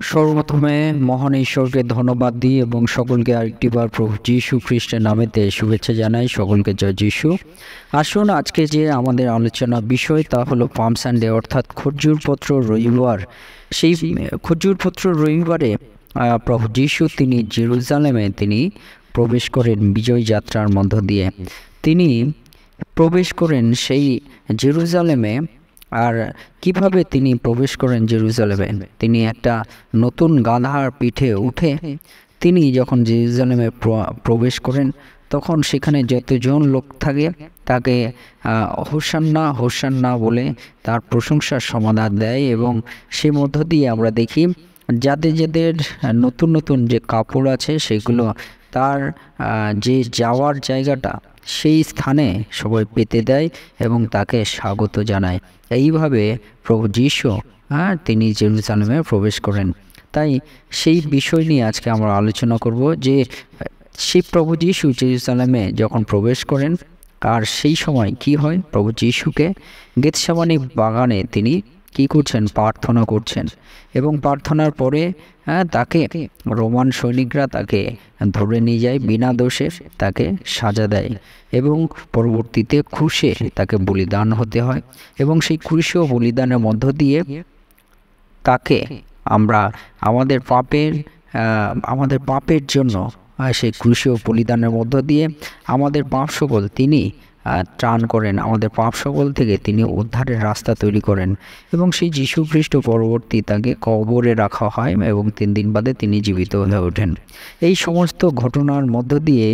সর্বপ্রথমে মহান ঈশ্বরকে ধন্যবাদ দিই এবং সকলকে আরেকটিবার প্রভু যীশু খ্রিস্টের নামেতে শুভেচ্ছা জানাই। সকলকে জয় যীশু। আসুন, আজকে যে আমাদের আলোচনা বিষয় তা হলো পাম সানডে, অর্থাৎ খজুরপত্র রবিবার। সেই খজুরপত্র রবিবারে প্রভু যীশু তিনি জেরুজালেমে তিনি প্রবেশ করেন বিজয় যাত্রার মধ্য দিয়ে। তিনি প্রবেশ করেন সেই জেরুজালেমে। আর কিভাবে তিনি প্রবেশ করেন জেরুজালেমে? তিনি একটা নতুন গাধার পিঠে উঠে তিনি যখন জেরুজালেমে প্রবেশ করেন, তখন সেখানে যতজন লোক থাকে তাকে হোসান্না হোসান্না বলে তার প্রশংসার সমাদর দেয়। এবং সে মধ্য দিয়ে আমরা দেখি যাদের যাদের নতুন নতুন যে কাপড় আছে সেগুলো তার যে যাওয়ার জায়গাটা সেই স্থানে সবাই পেতে দেয় এবং তাকে স্বাগত জানায়। এইভাবে প্রভু যীশু তিনি জেরুজালেমে প্রবেশ করেন। তাই সেই বিষয় নিয়ে আজকে আমরা আলোচনা করব যে সেই প্রভু যীশু জেরুজালেমে যখন প্রবেশ করেন আর সেই সময় কি হয়। প্রভু যীশুকে গেতসেমানি বাগানে তিনি কি করছেন? প্রার্থনা করছেন। এবং প্রার্থনার পরে তাকে রোমান সৈনিকরা তাকে ধরে নিয়ে যায়, বিনা দোষে তাকে সাজা দেয় এবং পরবর্তীতে ক্রুশে তাকে বলিদান হতে হয়। এবং সেই ক্রুশ ও বলিদানের মধ্য দিয়ে তাকে আমরা আমাদের পাপের জন্য সেই ক্রুশ ও বলিদানের মধ্য দিয়ে আমাদের পাপ সকল তিনি ত্রাণ করেন, আমাদের পাপ সকল থেকে তিনি উদ্ধারের রাস্তা তৈরি করেন। এবং সেই যীশু খ্রিস্ট পরবর্তী তাকে কবরে রাখা হয় এবং 3 দিন বাদে তিনি জীবিত হয়ে ওঠেন। এই সমস্ত ঘটনার মধ্য দিয়ে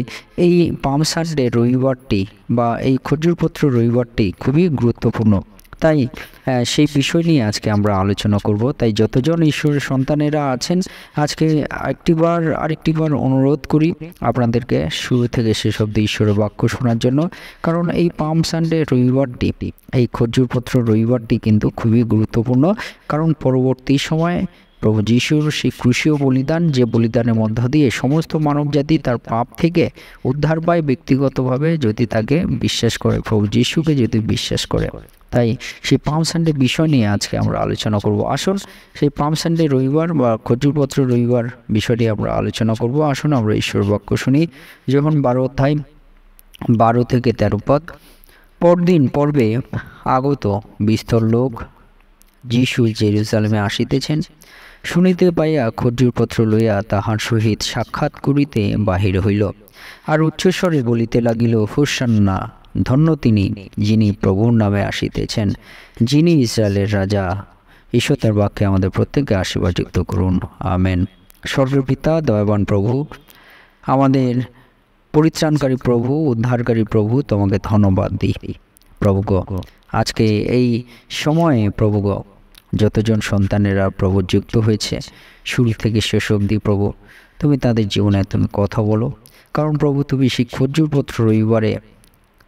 এই পাম সানডে রবিবারটি বা এই খজুরপত্র রবিবারটি খুবই গুরুত্বপূর্ণ। তাই সেই বিষয় নিয়ে আজকে আমরা আলোচনা করব। তাই যতজন ঈশ্বরের সন্তানেরা আছেন, আজকে আরেকটিবার অনুরোধ করি আপনাদেরকে শুরু থেকে শেষ অবধি ঈশ্বরের বাক্য শোনার জন্য। কারণ এই পাম সানডে রবিবারটি, এই খজুরপত্র রবিবারটি কিন্তু খুবই গুরুত্বপূর্ণ। কারণ পরবর্তী সময়ে প্রভু যীশুর সেই ক্রুশীয় বলিদান, যে বলিদানের মধ্য দিয়ে সমস্ত মানবজাতি তার পাপ থেকে উদ্ধার পায় ব্যক্তিগতভাবে যদি তাকে বিশ্বাস করে, প্রভু যীশুকে যদি বিশ্বাস করে। তাই সেই পাম সানডে বিষয় নিয়ে আজকে আমরা আলোচনা করব। আসুন, সেই পাম সানডে রবিবার বা খজুরপত্র রবিবার বিষয়টি আমরা আলোচনা করব। আসুন আমরা ঈশ্বর বাক্য শুনি। যখন 12 অধ্যায় 12 থেকে 13 পদ। পরদিন পর্বে আগত বিস্তর লোক যীশু জেরুজালেমে আসিতেছেন শুনিতে পাইয়া খজুরপত্র লইয়া তাহার সহিত সাক্ষাৎ করিতে বাহির হইল, আর উচ্চস্বরে বলিতে লাগিল, হোসান্না, ধন্য তিনি যিনি প্রভুর নামে আসিতেছেন, যিনি ইসরায়েলের রাজা। ঈশ্বর তার বাক্যে আমাদের প্রত্যেককে আশীর্বাদযুক্ত করুন, আমেন। স্বর্গের পিতা, দয়াবান প্রভু, আমাদের পরিত্রাণকারী প্রভু, উদ্ধারকারী প্রভু, তোমাকে ধন্যবাদ দিই প্রভু গো। আজকে এই সময়ে প্রভু গো, যতজন সন্তানেরা প্রভু যুক্ত হয়েছে শুরু থেকে শেষ অবধি প্রভু, তুমি তাদের জীবনে তুমি কথা বলো। কারণ প্রভু, তুমি সেই খজুরপত্র রবিবারে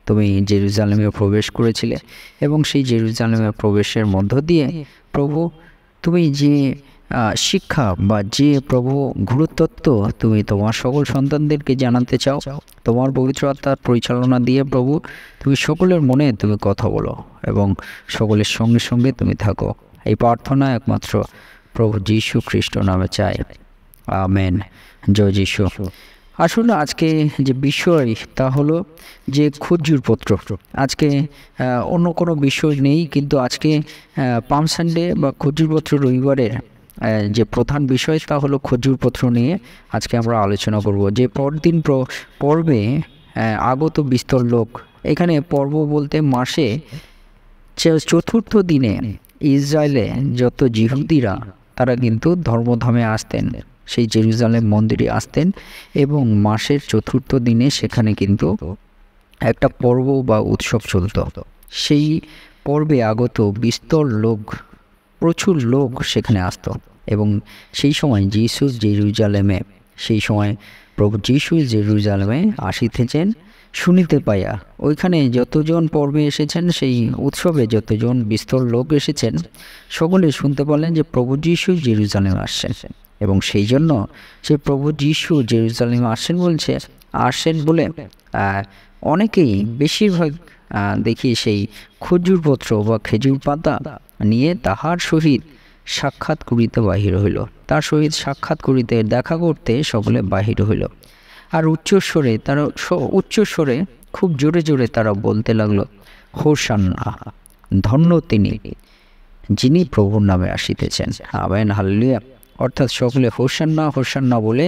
তুমি জেরুজালেমে প্রবেশ করেছিলে এবং সেই জেরুজালেমে প্রবেশের মধ্য দিয়ে প্রভু তুমি যে শিক্ষা বা যে প্রভু গুরুত্বত্ব তুমি তোমার সকল সন্তানদেরকে জানাতে চাও, তোমার পবিত্র আত্মার পরিচালনা দিয়ে প্রভু তুমি সকলের মনে তুমি কথা বলো এবং সকলের সঙ্গে সঙ্গে তুমি থাকো। এই প্রার্থনা একমাত্র প্রভু যীশু খ্রিস্ট নামে চাই, আমেন। জয় যীশু। আসলে আজকে যে বিষয় তা হলো যে খজুরপত্র। আজকে অন্য কোনো বিষয় নেই, কিন্তু আজকে পাম সানডে বা খজুরপত্র রবিবারের যে প্রধান বিষয় তা হলো খজুরপত্র নিয়ে আজকে আমরা আলোচনা করব। যে পরদিন পর্বে আগত বিস্তর লোক, এখানে পর্ব বলতে মাসে 4th দিনে ইসরায়েলে যত জিহুদিরা তারা কিন্তু ধর্মধামে আসতেন, সেই জেরুজালেম মন্দিরে আসতেন এবং মাসের 4th দিনে সেখানে কিন্তু একটা পর্ব বা উৎসব চলত। সেই পর্বে আগত বিস্তর লোক, প্রচুর লোক সেখানে আসতো এবং সেই সময় সেই সময় প্রভু যীশু জেরুজালেমে আসিতেছেন শুনিতে পাইয়া। ওইখানে যতজন পর্বে এসেছেন, সেই উৎসবে যতজন বিস্তর লোক এসেছেন, সকলে শুনতে পারলেন যে প্রভু যীশু জেরুজালেমে আসছেন। এবং সেই জন্য সে প্রভু যীশু জেরুজালেমে আসছেন বলে অনেকেই, বেশিরভাগ দেখি সেই খজুরপত্র বা খেজুর পাতা নিয়ে তাহার সহিত সাক্ষাৎ করিতে বাহির হইল। তার সহিত সাক্ষাৎ করিতে দেখা করতে সকলে বাহির হইল। আর উচ্চস্বরে খুব জোরে জোরে তারা বলতে লাগলো, হোসান্না, ধন্য তিনি যিনি প্রভুর নামে আসিতেছেন। Amen, hallelujah. অর্থাৎ সকলে হোসান্না হোসান্না বলে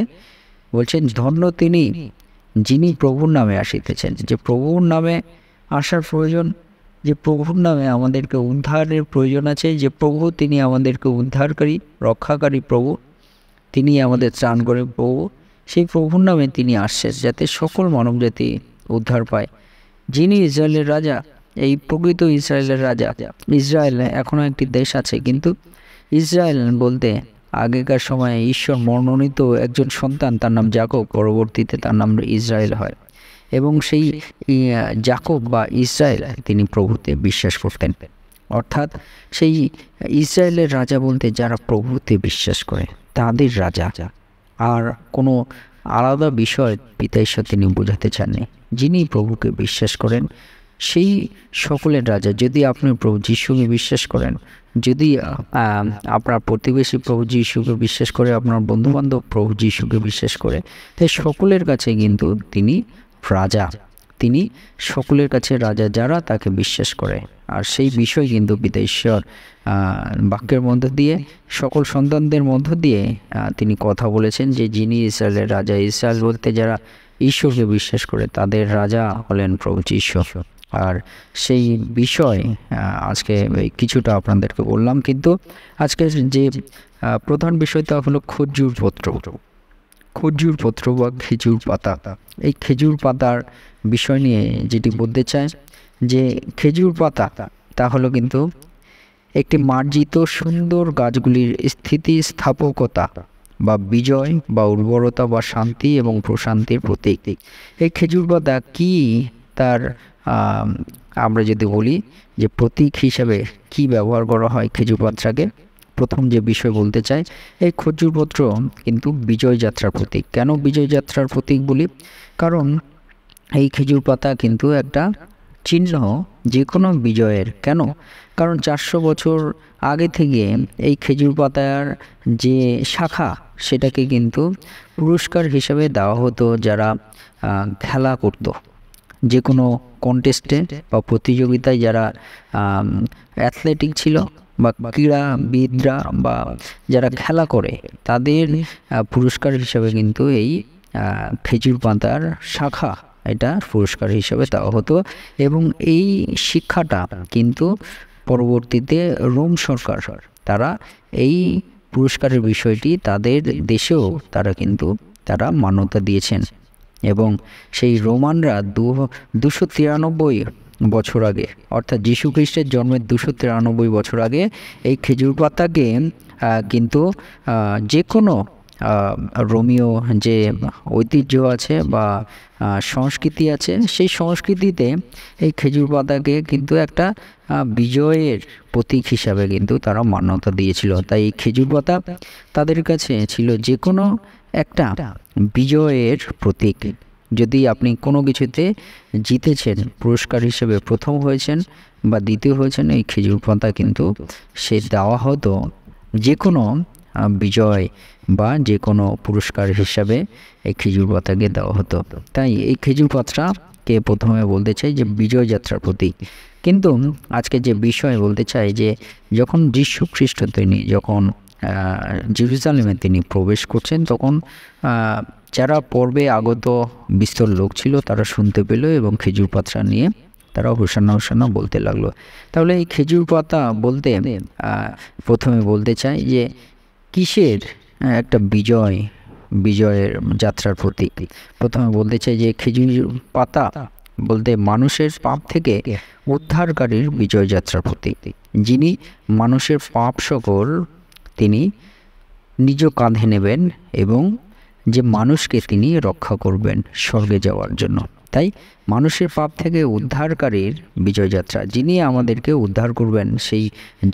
বলছেন, ধন্য তিনি যিনি প্রভুর নামে আসিতেছেন। যে প্রভুর নামে আসার প্রয়োজন, যে প্রভুর নামে আমাদেরকে উদ্ধারের প্রয়োজন আছে, যে প্রভু তিনি আমাদেরকে উদ্ধারকারী, রক্ষাকারী প্রভু, তিনি আমাদের ত্রাণ করে প্রভু, সেই প্রভুর নামে তিনি আসছেন যাতে সকল মানবজাতি উদ্ধার পায়। যিনি ইসরায়েলের রাজা, এই প্রকৃত ইসরায়েলের রাজা। ইসরায়েল এখনও একটি দেশ আছে, কিন্তু ইসরায়েল বলতে আগেকার সময়ে ঈশ্বর মনোনীত একজন সন্তান, তার নাম যাকব, পরবর্তীতে তার নাম ইসরায়েল হয়। এবং সেই যাকব বা ইসরায়েল তিনি প্রভুতে বিশ্বাস করতেন। অর্থাৎ সেই ইসরায়েলের রাজা বলতে যারা প্রভুতে বিশ্বাস করে তাদের রাজা। আর কোনো আলাদা বিষয় পিতা ঈশ্বর তিনি বোঝাতে চাননি। যিনি প্রভুকে বিশ্বাস করেন সেই সকলের রাজা। যদি আপনি প্রভু যিশুকে বিশ্বাস করেন, যদি আপনার প্রতিবেশী প্রভু যিশুকে বিশ্বাস করে, আপনার বন্ধুবান্ধব প্রভু যিশুকে বিশ্বাস করে, তাই সকলের কাছে কিন্তু তিনি রাজা। তিনি সকলের কাছে রাজা যারা তাকে বিশ্বাস করে। আর সেই বিষয় কিন্তু পিতা ঈশ্বর বাক্যের মধ্য দিয়ে সকল সন্তানদের মধ্য দিয়ে তিনি কথা বলেছেন যে যিনি ইসরায়েলের রাজা। ইসরায়েল বলতে যারা ঈশ্বরকে বিশ্বাস করে তাদের রাজা হলেন প্রভু যিশু। আর সেই বিষয় আজকে কিছুটা আপনাদেরকে বললাম, কিন্তু আজকে যে প্রধান বিষয়টা হলো খজুর পত্র বা খেজুর পাতা। এই খেজুর পাতার বিষয় নিয়ে যেটি বলতে চায় যে খেজুর পাতা তা হলো কিন্তু একটি মার্জিত সুন্দর গাছগুলির স্থিতিস্থাপকতা বা বিজয় বা উর্বরতা বা শান্তি এবং প্রশান্তির প্রতীক। এই খেজুর পাতা কি, তার আমরা যদি বলি যে প্রতীক হিসাবে কি ব্যবহার করা হয় খেজুর পাতাকে, প্রথম যে বিষয় বলতে চাই, এই খজুরপত্র কিন্তু বিজয় যাত্রার প্রতীক। কেন বিজয় যাত্রার প্রতীক বলি? কারণ এই খেজুর পাতা কিন্তু একটা চিহ্ন যে কোনো বিজয়ের। কেন? কারণ 400 বছর আগে থেকে এই খেজুর পাতার যে শাখা সেটাকে কিন্তু পুরস্কার হিসাবে দেওয়া হতো যারা খেলা করতো, যে কোনো কন্টেস্টে বা প্রতিযোগিতায় যারা অ্যাথলেটিক ছিল বা ক্রীড়াবিদরা বা যারা খেলা করে তাদের পুরস্কার হিসাবে কিন্তু এই খেজুর পাতার শাখা এটা পুরস্কার হিসাবে দেওয়া হতো। এবং এই শিক্ষাটা কিন্তু পরবর্তীতে রোম সরকার তারা এই পুরস্কারের বিষয়টি তাদের দেশেও তারা মান্যতা দিয়েছেন। এবং সেই রোমানরা 293 বছর আগে, অর্থাৎ যীশু খ্রিস্টের জন্মের 293 বছর আগে এই খেজুর পাতাকে কিন্তু যে কোনো রোমীয় যে ঐতিহ্য আছে বা সংস্কৃতি আছে, সেই সংস্কৃতিতে এই খেজুর পাতাকে কিন্তু একটা বিজয়ের প্রতীক হিসাবে কিন্তু তারা মান্যতা দিয়েছিল। তাই এই খেজুর পাতা তাদের কাছে ছিল যে কোনো একটা বিজয়ের প্রতীক। যদি আপনি কোনো কিছুতে জিতেছেন, পুরস্কার হিসেবে প্রথম হয়েছেন বা দ্বিতীয় হয়েছেন, এই খেজুর পাতা কিন্তু সে দেওয়া হতো যে কোনো বিজয় বা যে কোনো পুরস্কার হিসাবে এই খেজুর পাতাকে দেওয়া হতো। তাই এই খেজুর পাতাকে প্রথমে বলতে চাই যে বিজয় যাত্রার প্রতীক। কিন্তু আজকে যে বিষয় বলতে চাই যে যখন যীশু খ্রিস্ট তিনি যখন জেরুজালেমে তিনি প্রবেশ করছেন, তখন যারা পূর্বে আগত বিস্তর লোক ছিল তারা শুনতে পেল এবং খেজুর পাতা নিয়ে তারা হোসান্না হোসান্না বলতে লাগলো। তাহলে এই খেজুর পাতা বলতে প্রথমে বলতে চাই যে কিসের একটা বিজয়ের যাত্রার প্রতীক। প্রথমে বলতে চাই যে খেজুর পাতা বলতে মানুষের পাপ থেকে উদ্ধারকারীর বিজয় যাত্রার প্রতীক, যিনি মানুষের পাপ সকল তিনি নিজ কাঁধে নেবেন এবং যে মানুষকে তিনি রক্ষা করবেন স্বর্গে যাওয়ার জন্য। তাই মানুষের পাপ থেকে উদ্ধারকারীর বিজয় যাত্রা, যিনি আমাদেরকে উদ্ধার করবেন, সেই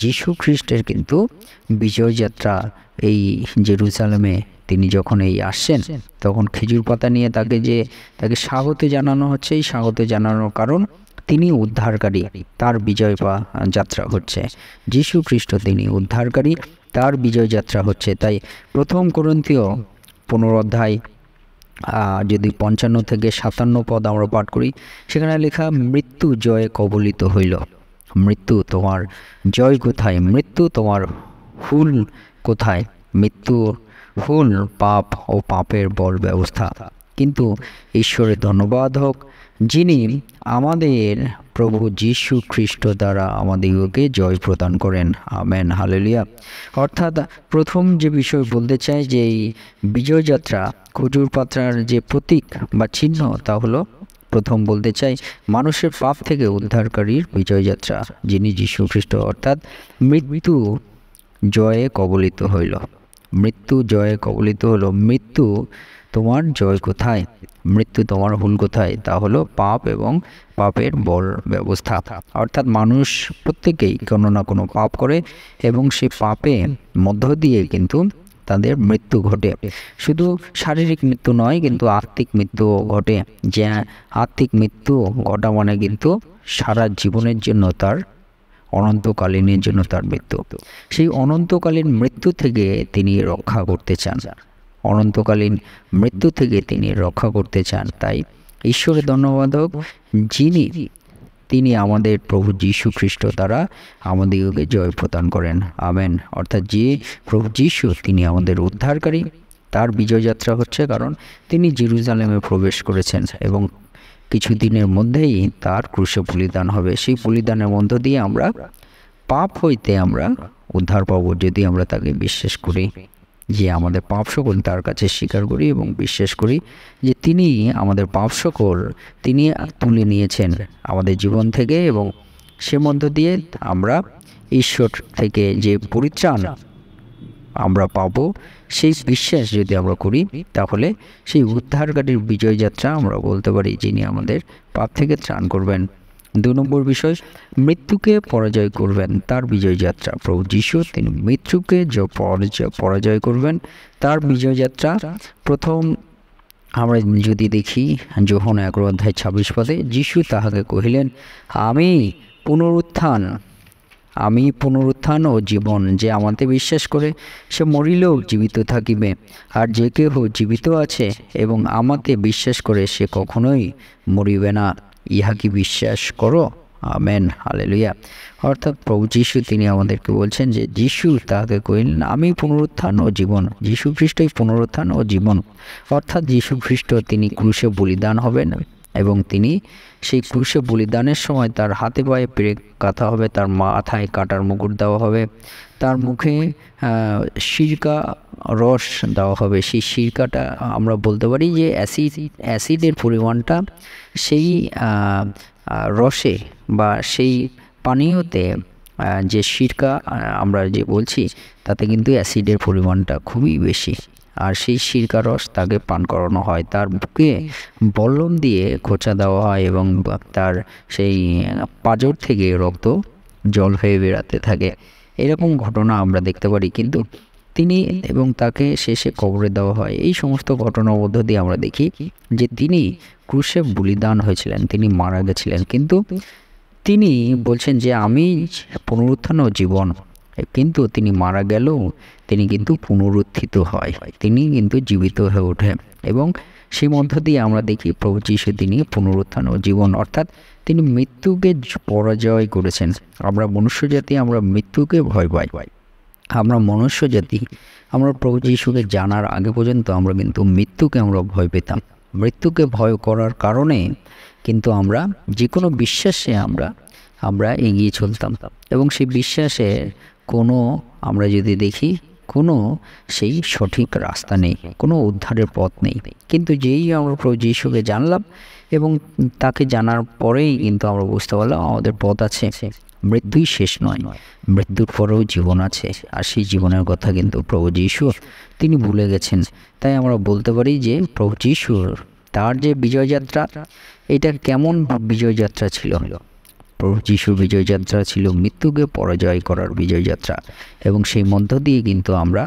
যীশু খ্রিস্টের কিন্তু বিজয় যাত্রা এই জেরুজালেমে তিনি যখন এই আসছেন তখন খেজুর পাতা নিয়ে তাকে স্বাগত জানানো হচ্ছে। এই স্বাগত জানানোর কারণ তিনি উদ্ধারকারী, তার বিজয় যাত্রা হচ্ছে। যীশু খ্রিস্ট তিনি উদ্ধারকারী, তার বিজয় যাত্রা হচ্ছে। তাই 1 কোরিন্থীয় 15 অধ্যায় যদি 55 থেকে 57 পদ আমরা পাঠ করি, সেখানে লেখা, মৃত্যু জয়ে কবলিত হইল। মৃত্যু তোমার জয় কোথায়? মৃত্যু তোমার হুল কোথায়? মৃত্যুর হুল পাপ ও পাপের বল ব্যবস্থা। কিন্তু ঈশ্বরের ধন্যবাদ হোক, যিনি আমাদের প্রভু যীশু খ্রিস্ট দ্বারা আমাদেরকে জয় প্রদান করেন। Amen, hallelujah. অর্থাৎ প্রথম যে বিষয় বলতে চাই যে এই বিজয়যাত্রা, খজুর পাতার যে প্রতীক বা চিহ্ন, তা হলো, প্রথম বলতে চাই, মানুষের পাপ থেকে উদ্ধারকারীর বিজয়যাত্রা, যিনি যীশু খ্রিস্ট। অর্থাৎ মৃত্যু জয়ে কবলিত হইল। মৃত্যু জয়ে কবলিত হলো। মৃত্যু তোমার জয় কোথায়? মৃত্যু তোমার হুল কোথায়? তা হলো পাপ এবং পাপের বল ব্যবস্থা। অর্থাৎ মানুষ প্রত্যেকেই কোনো না কোনো পাপ করে এবং সেই পাপে মধ্য দিয়ে কিন্তু তাদের মৃত্যু ঘটে। শুধু শারীরিক মৃত্যু নয়, কিন্তু আত্মিক মৃত্যু ঘটে। যে আত্মিক মৃত্যু ঘটা মানে কিন্তু সারা জীবনের জন্য তার, অনন্তকালীনের জন্য তার মৃত্যু। সেই অনন্তকালীন মৃত্যু থেকে তিনি রক্ষা করতে চান। অনন্তকালীন মৃত্যু থেকে তিনি রক্ষা করতে চান। তাই ঈশ্বরের ধন্যবাদ হোক, তিনি আমাদের প্রভু যীশু খ্রিস্ট দ্বারা আমাদেরকে জয় প্রদান করেন। আমেন। অর্থাৎ যে প্রভু যীশু তিনি আমাদের উদ্ধারকারী, তার বিজয়যাত্রা হচ্ছে, কারণ তিনি জেরুজালেমে প্রবেশ করেছেন এবং কিছুদিনের মধ্যেই তার ক্রুশে বলিদান হবে। সেই বলিদানের মধ্য দিয়ে আমরা পাপ হইতে আমরা উদ্ধার পাবো, যদি আমরা তাকে বিশ্বাস করি, যে আমাদের পাপ সকল তার কাছে স্বীকার করি এবং বিশ্বাস করি যে তিনি আমাদের পাপ সকল তিনি তুলে নিয়েছেন আমাদের জীবন থেকে, এবং সে মধ্য দিয়ে আমরা ঈশ্বর থেকে যে পরিত্রাণ আমরা পাবো, সেই বিশ্বাস যদি আমরা করি, তাহলে সেই উদ্ধারকারীর বিজয়যাত্রা আমরা বলতে পারি, যিনি আমাদের পাপ থেকে ত্রাণ করবেন। 2 নম্বর বিষয়, মৃত্যুকে পরাজয় করবেন, তার বিজয়যাত্রা। প্রভু যীশু তিনি মৃত্যুকে পরাজয় করবেন, তার বিজয়যাত্রা। প্রথম আমরা যদি দেখি যোহন 11 অধ্যায় 26 পদে, যীশু তাহাকে কহিলেন, আমি পুনরুত্থান ও জীবন। যে আমাতে বিশ্বাস করে সে মরিলেও জীবিত থাকিবে, আর যে কেহ জীবিত আছে এবং আমাতে বিশ্বাস করে সে কখনোই মরিবে না। ইহা কি বিশ্বাস করো? Amen, hallelujah. অর্থাৎ প্রভু যীশু তিনি আমাদেরকে বলছেন যে যীশু তাহাকে কহিলেন, আমি পুনরুত্থান ও জীবন। যীশু খ্রিস্টই পুনরুত্থান ও জীবন। অর্থাৎ যীশু খ্রিস্ট তিনি ক্রুশে বলিদান হবেন এবং তিনি সেই ক্রুশে বলিদানের সময় তার হাতে পায়ে পেরেক কাটা হবে, তার মাথায় কাটার মুকুট দেওয়া হবে, তার মুখে সিরকা রস দেওয়া হবে। সেই সিরকাটা আমরা বলতে পারি যে অ্যাসিডের পরিমাণটা সেই রসে বা সেই পানীয়তে, যে সিরকা আমরা যে বলছি, তাতে কিন্তু অ্যাসিডের পরিমাণটা খুবই বেশি। আর সেই সিরকা রস তাকে পান করানো হয়, তার বুকে বল্লম দিয়ে খোঁচা দেওয়া হয় এবং তার সেই পাঁজর থেকে রক্ত জল হয়ে বেরাতে থাকে। এরকম ঘটনা আমরা দেখতে পারি। কিন্তু তিনি এবং তাকে শেষে কবরে দেওয়া হয়। এই সমস্ত ঘটনার মধ্য দিয়ে আমরা দেখি যে তিনি ক্রুশে বলিদান হয়েছিলেন, তিনি মারা গেছিলেন, কিন্তু তিনি বলছেন যে আমি পুনরুত্থান ও জীবন। কিন্তু তিনি মারা গেলেও তিনি কিন্তু পুনরুত্থিত হয়, তিনি কিন্তু জীবিত হয়ে ওঠে। এবং সেই মধ্য দিয়ে আমরা দেখি প্রভু যীশু তিনি পুনরুত্থান ও জীবন, অর্থাৎ তিনি মৃত্যুকে পরাজয় করেছেন। আমরা মনুষ্যজাতি আমরা মৃত্যুকে ভয় পাই। আমরা মনুষ্যজাতি আমরা প্রভু যীশুকে জানার আগে পর্যন্ত আমরা কিন্তু মৃত্যুকে আমরা ভয় পেতাম। মৃত্যুকে ভয় করার কারণে কিন্তু আমরা যে কোনো বিশ্বাসে আমরা এগিয়ে চলতাম, এবং সেই বিশ্বাসে কোনো আমরা যদি দেখি কোনো সেই সঠিক রাস্তা নেই, কোনো উদ্ধারের পথ নেই। কিন্তু যেই আমরা প্রভু যীশুকে জানলাম এবং তাকে জানার পরেই কিন্তু আমরা বুঝতে পারলাম আমাদের পথ আছে, মৃত্যুই শেষ নয়, মৃত্যুর পরেও জীবন আছে। আর সেই জীবনের কথা কিন্তু প্রভু যীশু তিনি ভুলে গেছেন। তাই আমরা বলতে পারি যে প্রভু যীশুর তার যে বিজয়যাত্রা, এটা কেমন বিজয়যাত্রা ছিল? প্রভু যিশুর বিজয়যাত্রা ছিল মৃত্যুকে পরাজয় করার বিজয়যাত্রা, এবং সেই মধ্য দিয়ে কিন্তু আমরা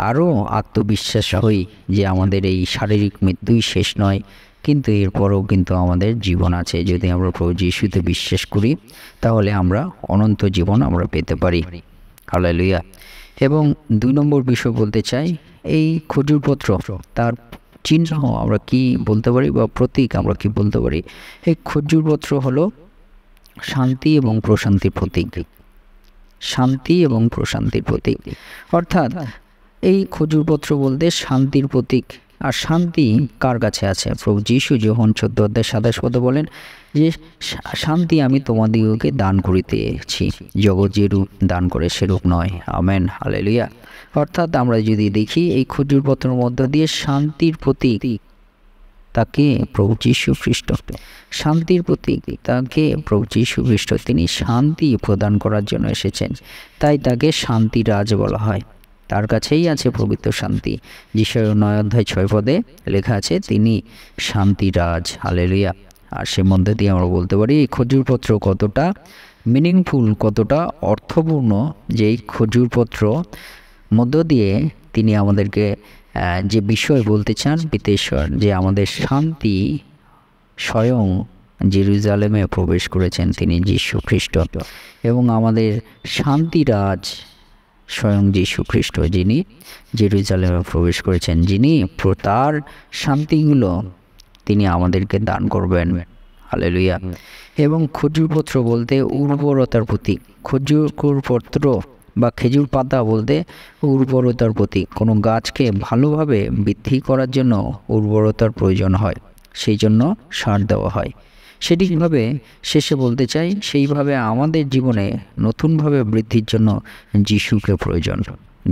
আরও আত্মবিশ্বাস হই যে আমাদের এই শারীরিক মৃত্যুই শেষ নয়, কিন্তু এরপরেও কিন্তু আমাদের জীবন আছে। যদি আমরা প্রভু যিশুতে বিশ্বাস করি তাহলে আমরা অনন্ত জীবন আমরা পেতে পারি। হালেলুয়া। এবং 2 নম্বর বিষয় বলতে চাই, এই খজুরপত্র তার চিহ্ন আমরা কি বলতে পারি বা প্রতীক আমরা কি বলতে পারি? এই খজুরপত্র হলো শান্তি এবং প্রশান্তির প্রতীক। শান্তি এবং প্রশান্তির প্রতীক, অর্থাৎ এই খজুরপত্র বলতে শান্তির প্রতীক। আর শান্তি কার কাছে আছে? প্রভু যিশু যোহন 14:27 বলেন যে শান্তি আমি তোমাদিগকে দান করিতেছি, জগৎ যেরূপ দান করে সেরূপ নয়। Amen, hallelujah. অর্থাৎ আমরা যদি দেখি এই খজুরপত্রের মধ্য দিয়ে শান্তির প্রতীক তাকে প্রভু যীশু খ্রিস্ট, শান্তির প্রতীক তাকে প্রভু যীশু খ্রিস্ট, তিনি শান্তি প্রদান করার জন্য এসেছেন, তাই তাকে শান্তিরাজ বলা হয়। তার কাছেই আছে পবিত্র শান্তি। যিশায়া 9:6 লেখা আছে তিনি শান্তিরাজ। হালেলুয়া। আর সে মধ্যে দিয়ে আমরা বলতে পারি এই খজুরপত্র কতটা মিনিংফুল, কতটা অর্থপূর্ণ, যে এই খজুরপত্র মধ্য দিয়ে তিনি আমাদেরকে যে বিষয় বলতে চান পিতেশ্বর, যে আমাদের শান্তি স্বয়ং জেরুজালেমে প্রবেশ করেছেন তিনি যীশু খ্রিস্ট, এবং আমাদের শান্তিরাজ স্বয়ং যীশু খ্রিস্ট, যিনি জেরুজালেমে প্রবেশ করেছেন, যিনি তার শান্তিগুলো তিনি আমাদেরকে দান করবেন। হালেলুয়া। এবং খজুরপত্র বলতে উর্বরতার প্রতীক। খজুরপত্র বা খেজুর পাতা বলতে উর্বরতার প্রতীক। কোনো গাছকে ভালোভাবে বৃদ্ধি করার জন্য উর্বরতার প্রয়োজন হয়, সেই জন্য সার দেওয়া হয়। সেটি কীভাবে শেষে বলতে চাই, সেইভাবে আমাদের জীবনে নতুনভাবে বৃদ্ধির জন্য যিশুকে প্রয়োজন।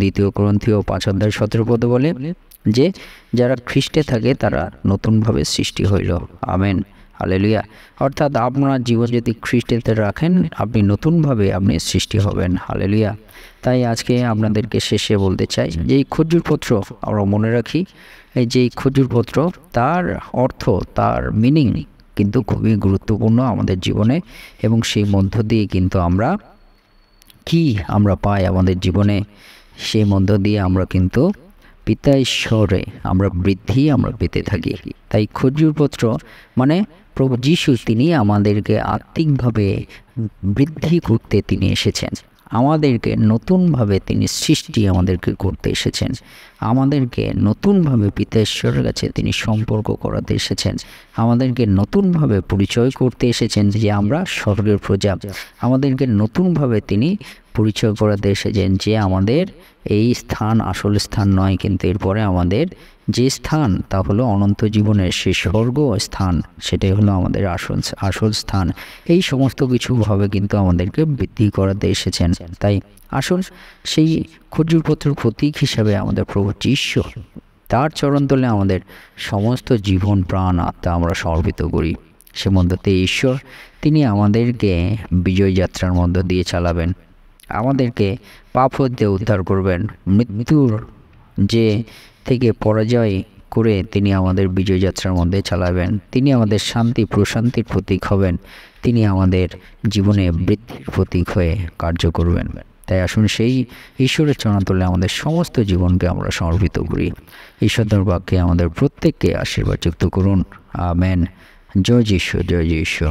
2 করন্থীয় 5:17 বলে যে যারা খ্রিস্টে থাকে তারা নতুনভাবে সৃষ্টি হইল। Amen, hallelujah. অর্থাৎ আপনার জীবন যদি খ্রিস্টেতে রাখেন, আপনি নতুনভাবে আপনি সৃষ্টি হবেন। হালেলুয়া। তাই আজকে আপনাদেরকে শেষে বলতে চাই যে এই খজুরপত্র আমরা মনে রাখি, এই যে খজুরপত্র তার অর্থ, তার মিনিং কিন্তু খুবই গুরুত্বপূর্ণ আমাদের জীবনে, এবং সেই মধ্য দিয়ে কিন্তু আমরা কি আমরা পাই আমাদের জীবনে, সেই মধ্য দিয়ে আমরা কিন্তু পিতা ঈশ্বরে আমরা বৃদ্ধি আমরা পেতে থাকি। তাই খজুরপত্র মানে প্রভু যীশু, তিনি আমাদেরকে আত্মিকভাবে বৃদ্ধি করতে তিনি এসেছেন, আমাদেরকে নতুনভাবে তিনি সৃষ্টি আমাদেরকে করতে এসেছেন, আমাদেরকে নতুনভাবে পিতা ঈশ্বরের কাছে তিনি সম্পর্ক করাতে এসেছেন, আমাদেরকে নতুনভাবে পরিচয় করতে এসেছেন যে আমরা স্বর্গের প্রজা, আমাদেরকে নতুনভাবে তিনি পরিচয় করাতে এসেছেন যে আমাদের এই স্থান আসল স্থান নয়, কিন্তু এরপরে আমাদের যে স্থান তা হলো অনন্ত জীবনের সেই স্বর্গ স্থান, সেটাই হলো আমাদের আসল স্থান। এই সমস্ত কিছুভাবে কিন্তু আমাদেরকে বৃদ্ধি করাতে এসেছেন। তাই আসল সেই খজুরপত্রের প্রতীক হিসাবে আমাদের প্রভু যীশু, তার চরণতলে আমাদের সমস্ত জীবন প্রাণ আত্মা আমরা সমর্পিত করি। সে মধ্যে ঈশ্বর তিনি আমাদেরকে বিজয় যাত্রার মধ্য দিয়ে চালাবেন, আমাদেরকে পাপ হতে উদ্ধার করবেন, মৃত্যুর যে থেকে পরাজয় করে তিনি আমাদের বিজয় যাত্রার মধ্যে চালাবেন। তিনি আমাদের শান্তি প্রশান্তির প্রতীক হবেন, তিনি আমাদের জীবনে বৃদ্ধির প্রতীক হয়ে কার্য করবেন। তাই আসুন সেই ঈশ্বরের চরণতলে আমাদের সমস্ত জীবনকে আমরা সমর্পিত করি। ঈশ্বরের বাক্যে আমাদের প্রত্যেককে আশীর্বাদ যুক্ত করুন। আমেন। জয় যীশু, জয় যীশু।